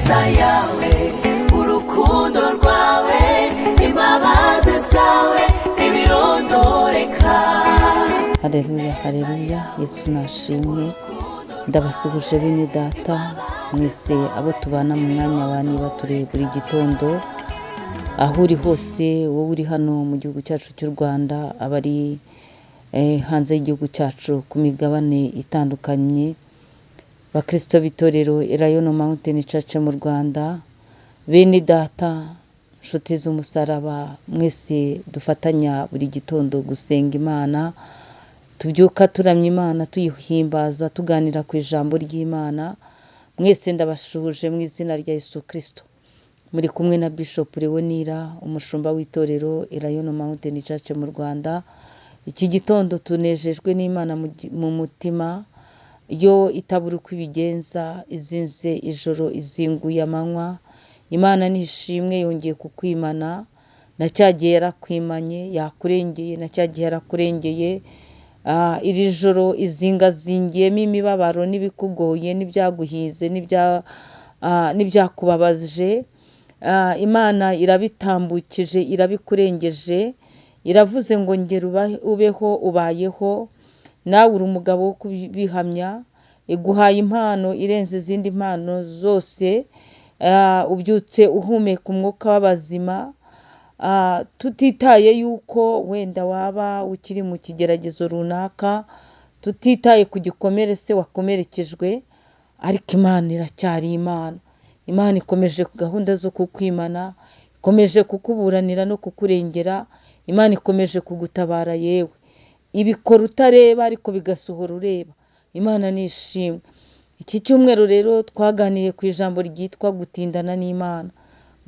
ineza yawe, urukundo rwawe, imbabazi zawe ntibirondoreka. Haleluya, haleluya. Yesu nashimwe. Ndabasuhuje bene data mwese abo tubana mu mwanya wa niba turi buri gitondo, aho uri hose, wowe uri hano mu gihugu cyacu cy'u Rwanda, abari hanze y'igihugu cyacu ku migabane itandukanye, bakristo b'itorero Elayono Mountain Church mu Rwanda, bene data, nshuti z'umusaraba, mwese dufatanya buri gitondo gusenga Imana, tubyuka turamya Imana, tuyihimbaza, tuganira ku ijambo ry'Imana. Mwese ndabashuhuje mu izina rya Yesu Kristo. Muri kumwe na Bishop Leonira, umushumba w'itorero Elayono Mountain Church mu Rwanda. Iki gitondo tunejejwe n'Imana mu mutima, yo itabura uko ibigenza, izinze ijoro izinguye amanywa. Imana nishimwe, yongeye kukwimana, na cyagiye yarakwimanye, yakurengeye, na cyagiye yarakurengeye. Iri joro izingazingiyemo imibabaro n'ibikugoye n'ibyaguhize n'ibyakubabaje. Imana irabitambukije, irabikurengeje, iravuze ngo ngera ubeho, ubayeho, nawe uri umugabo wo kubihamya, iguhaye impano irenze izindi mpano zose. Ubyutse uhumeka umwuka w'abazima, tutitaye yuko wenda waba ukiri mu kigeragezo runaka, tutitaye ku gikomere se wakomerekejwe, ariko Imana iracyari Imana. Imana ikomeje gahunda zo kukwimana, ikomeje kukuburanira no kukurengera. Imana ikomeje kugutabara, yewe ibikora utareba ariko bigasohora ureba. Imana nishimwe. Iki cyumweru rero twaganiye ku ijambo ryitwa gutindana n'Imana.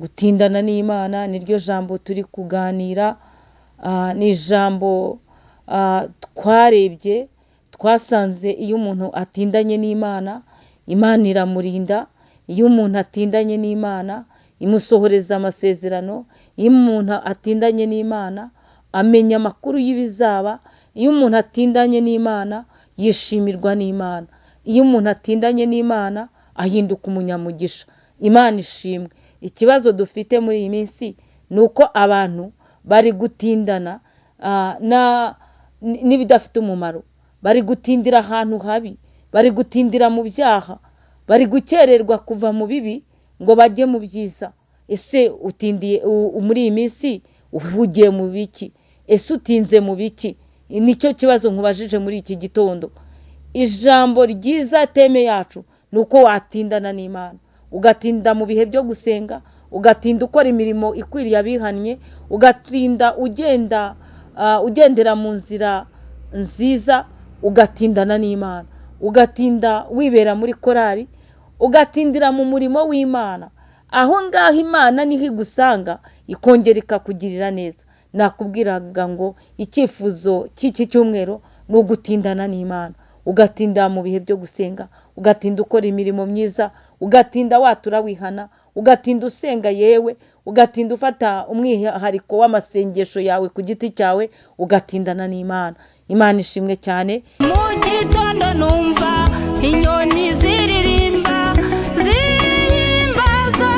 Gutindana n'Imana niryo jambo turi kuganira. Ni ijambo twarebye, twasanze iyo umuntu atindanye n'Imana, Imana iramurinda. Iyo umuntu atindanye n'Imana, imusohoreza amasezerano. Iyo umuntu atindanye n'Imana, amenya amakuru y'ibizaba. Iyo umuntu atindanye n'Imana, yishimirwa n'Imana. Iyo umuntu atindanye n'Imana, ahinduka umunyamugisha. Imana ishimwe. Ikibazo dufite muri iyi minsi ni uko abantu bari gutindana n'ibidafite umumaro, bari gutindira ahantu habi, bari gutindira mu byaha, bari gukererwa kuva mu bibi ngo bajye mu byiza. Ese utindiye muri iyi minsi, uhugiye mu biki? Ese utinze mu biki? Nicyo kibazo nkubajije muri iki gitondo. Ijambo ryiza, teme yacu, ni uko watindana n'Imana, ugatinda mu bihe byo gusenga, ugatinda ukora imirimo ikwiriye abihannye, ugatinda ugendera mu nzira nziza, ugatindana n'Imana, ugatinda wibera muri korari, ugatindira mu murimo w'Imana. Aho ngaho Imana niho igusanga, ikongera ikakugirira neza. Nakubwiraga ngo icyifuzo cy'iki cyumweru ni ugutindana n'Imana, ugatinda mu bihe byo gusenga, ugatinda ukora imirimo myiza, ugatinda watura wihana, ugatinda usenga, yewe ugatinda ufata umwihariko w'amasengesho yawe ku giti cyawe, ugatindana n'Imana. Imana ishimwe cyane. Mu gitondo numva inyoni ziririmba, zihimbaza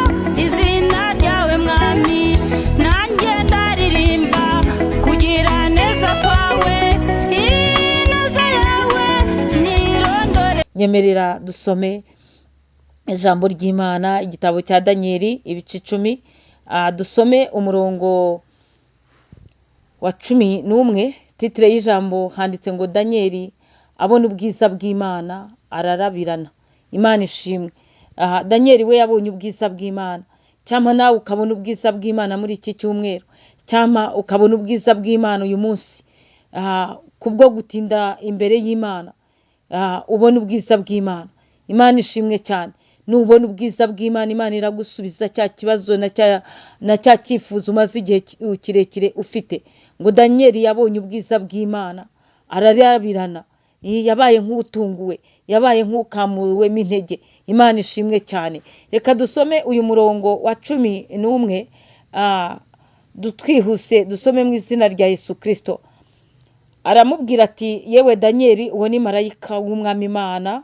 izina ryawe Mwami, nanjye ndaririmba kugira neza kwawe, ineza yawe ntirondore. Nyemerera dusome ijambo ry'Imana, igitabo cya Danieli ibice 10. Dusome umurongo wa 11. Titire y'ijambo handitse ngo Danieli abona ubwiza bw'Imana ararabirana. Imana ishimwe. Danieli we yabonye ubwiza bw'Imana. Cyama nawe ukabona ubwiza bw'Imana muri iki cyumweru, cyama ukabona ubwiza bw'Imana uyu munsi, kubwo gutinda imbere y'Imana, ubona ubwiza bw'Imana. Imana ishimwe cyane. Nubona ubwiza bw'Imana, Imana iragusubiza cya kibazo na cya cyifuzo umaze igihe kirekire ufite. Ngo Danieli yabonye ubwiza bw'Imana ararabirana, yabaye nk'utunguwe, yabaye nk'ukamuwemo intege. Imana ishimwe cyane. Reka dusome uyu murongo wa 11, twihuse dusome mu izina rya Yesu Kristo. Aramubwira ati, yewe Danieli, uwo ni marayika w'Umwami Imana,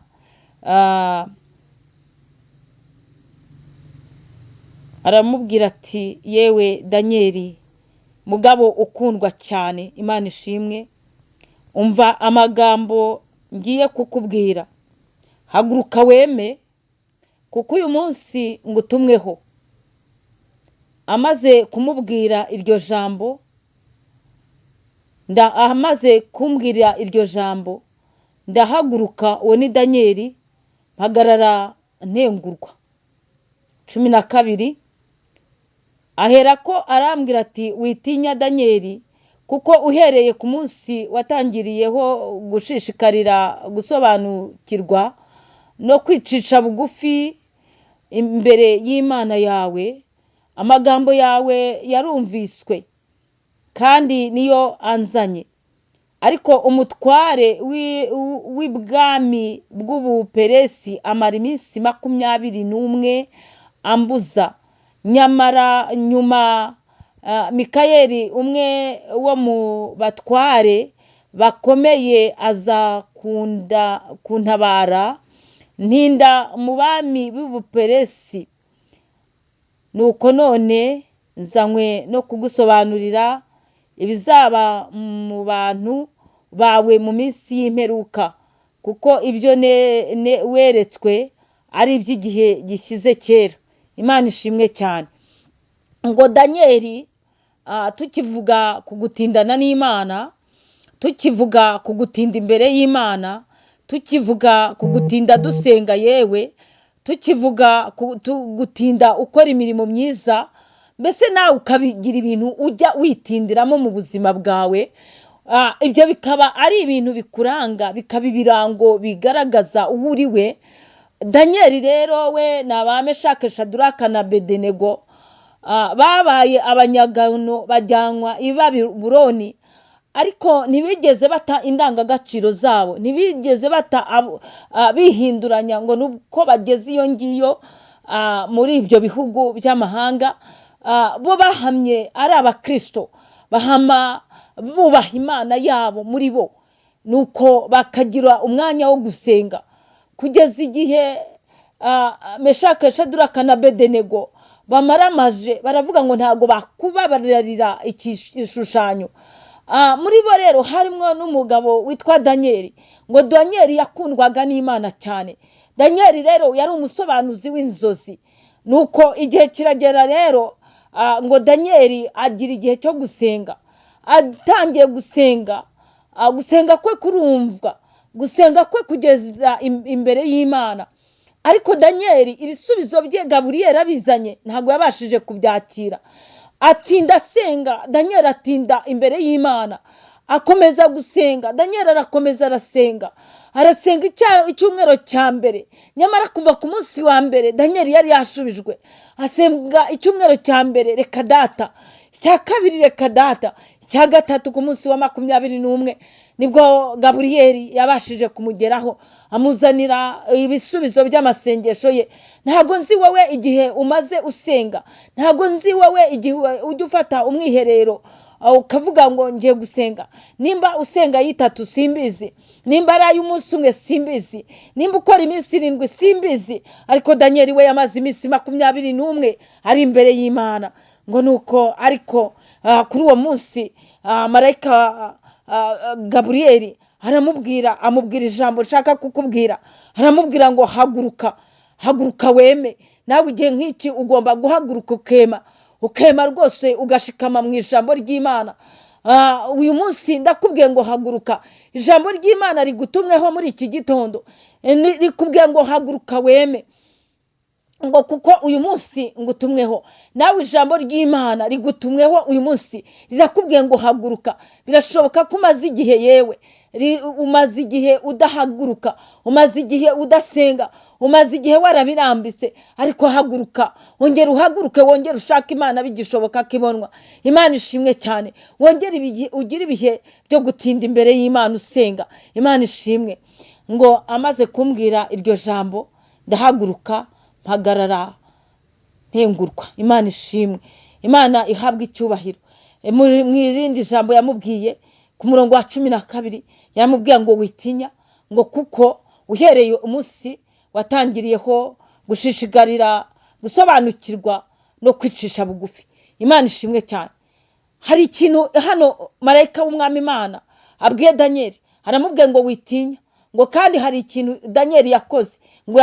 aramubwira ati yewe Danieli mugabo ukundwa cyane, Imana ishimwe, umva amagambo ngiye kukubwira, haguruka weme kuko uyu munsi ngutumweho. Amaze kumubwira iryo jambo, amaze kumbwira iryo jambo, ndahaguruka, uwo ni Danieli, mpagarara ntengurwa. 12 aherako arambwira ati witinya Danieli, kuko uhereye ku munsi watangiriyeho gushishikarira gusobanukirwa no kwicisha bugufi imbere y'Imana yawe, amagambo yawe yarumviswe kandi niyo anzanye. Ariko umutware w'ibwami bw'Ubuperesi amara iminsi 21 ambuza. Nyamara nyuma Mikayeli umwe wo mu batware bakomeye aza kuntabara, ntinda mu bami b'Ubuperesi. Nuko none nzanywe no kugusobanurira ibizaba mu bantu bawe mu minsi y'imperuka, kuko ibyo weretswe ari iby'igihe gishyize kera. Imana ishimwe cyane. Ngo Danieli, tukivuga kugutindana n'Imana, tukivuga kugutinda imbere y'Imana, tukivuga kugutinda dusenga, yewe tukivuga gutinda ukora imirimo myiza, mbese nawe ukabigira ibintu ujya witindiramo mu buzima bwawe, ibyo bikaba ari ibintu bikuranga, bikaba ibirango bigaragaza uwo uri we. Danieli rero we na Meshaki, Shadaraka na Abedenego babaye abanyagano, bajyanwa i Babuloni, ariko ntibigeze bata indangagaciro zabo, ntibigeze bata bihinduranya ngo nuko bageze iyo ngiyo muri ibyo bihugu by'amahanga. Bo bahamye ari abakristo, bahama bubaha Imana yabo muri bo, nuko bakagira umwanya wo gusenga, kugeza igihe Meshaki, Shadaraka na Abedenego bamaramaje, baravuga ngo ntago bakubabarira igishushanyo. Muri bo rero harimo n'umugabo witwa Danieli. Ngo Danieli yakundwaga n'Imana cyane. Danieli rero yari umusobanuzi w'inzozi. Nuko igihe kiragera rero, ngo Danieli agira igihe cyo gusenga. Atangiye gusenga, gusenga kwe kurumvwa, gusenga kwe kugeza imbere y'Imana. Ariko Danieli ibisubizo bye Gaburiyeli abizanye ntabwo yabashije kubyakira. Atinda asenga, Danieli atinda imbere y'Imana, akomeza gusenga. Danieli arakomeza arasenga icyumweru cya mbere. Nyamara kuva ku munsi wa mbere Danieli yari yashubijwe. Asenga icyumweru cya mbere, reka data, icya kabiri reka data, icya gatatu ku munsi wa 21 nibwo Gaburiyeli yabashije kumugeraho, amuzanira ibisubizo by'amasengesho ye. Ntago nzi wowe igihe umaze usenga, ntago nzi wowe igihe ujya ufata umwiherero ukavuga ngo ngiye gusenga. Nimba usenga yitatu simbizi, nimba ari umunsi umwe simbizi, nimba ukora iminsi 7 simbizi, ariko Danieli we yamaze iminsi 21 ari imbere y'Imana. Ngo nuko ariko kuri uwo munsi marayika Gaburiyeli amubwira ijambo nshaka kukubwira. Aramubwira ngo haguruka weme. Nawe igihe nk'iki ugomba guhaguruka ukema rwose, ugashikama mu ijambo ry'Imana. Uyu munsi ndakubwiye ngo haguruka. Ijambo ry'Imana rigutumweho muri iki gitondo, rikubwiye ngo haguruka weme, ngo kuko uyu munsi ngutumweho. Nawe ijambo ry'Imana rigutumweho uyu munsi, rirakubwiye ngo haguruka. Birashoboka ko umaze igihe, yewe umaze igihe udahaguruka, umaze igihe udasenga, umaze igihe warabirambitse, ariko haguruka, wongera uhaguruke, wongera ushaka Imana bigishoboka kibonwa. Imana ishimwe cyane. Wongera ugira ibihe byo gutinda imbere y'Imana usenga. Imana ishimwe. Ngo amaze kumbwira iryo jambo, ndahaguruka mpagarara ntengurwa. Imana ishimwe. Imana ihabwa icyubahiro. Mu irindi jambo yamubwiye ku murongo wa 12 yaramubwiye ngo witinya, ngo kuko uhereye umunsi watangiriyeho gushishigarira gusobanukirwa no kwicisha bugufi. Imana ishimwe cyane. Hari ikintu hano marayika w'umwami Imana abwiye Danieli, aramubwiye ngo witinya, ngo kandi hari ikintu Danieli yakoze, ngo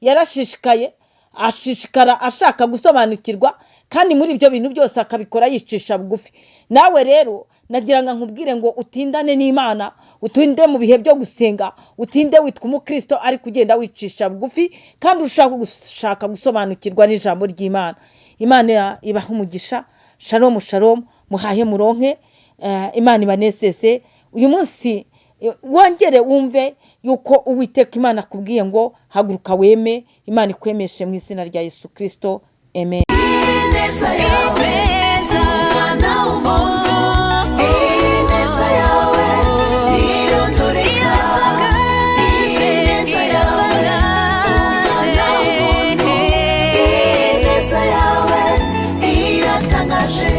yarashishikaye ashishikara ashaka gusobanukirwa, kandi muri ibyo bintu byose akabikora yicisha bugufi. Nawe rero nagira ngo nkubwire ngo utindane n'Imana, utinde mu bihe byo gusenga, utinde witwa umukristo ari kugenda wicisha bugufi, kandi ushaka gusobanukirwa n'ijambo ry'Imana. Imana ibaha umugisha. Shalom shalom, muhahe muronke. Imana ibanezeze. Uyu munsi wongere wumve yuko Uwiteka Imana akubwiye ngo haguruka weme. Imana ikwemeshe mu izina rya Yesu Kristo. Amen. ineza yawe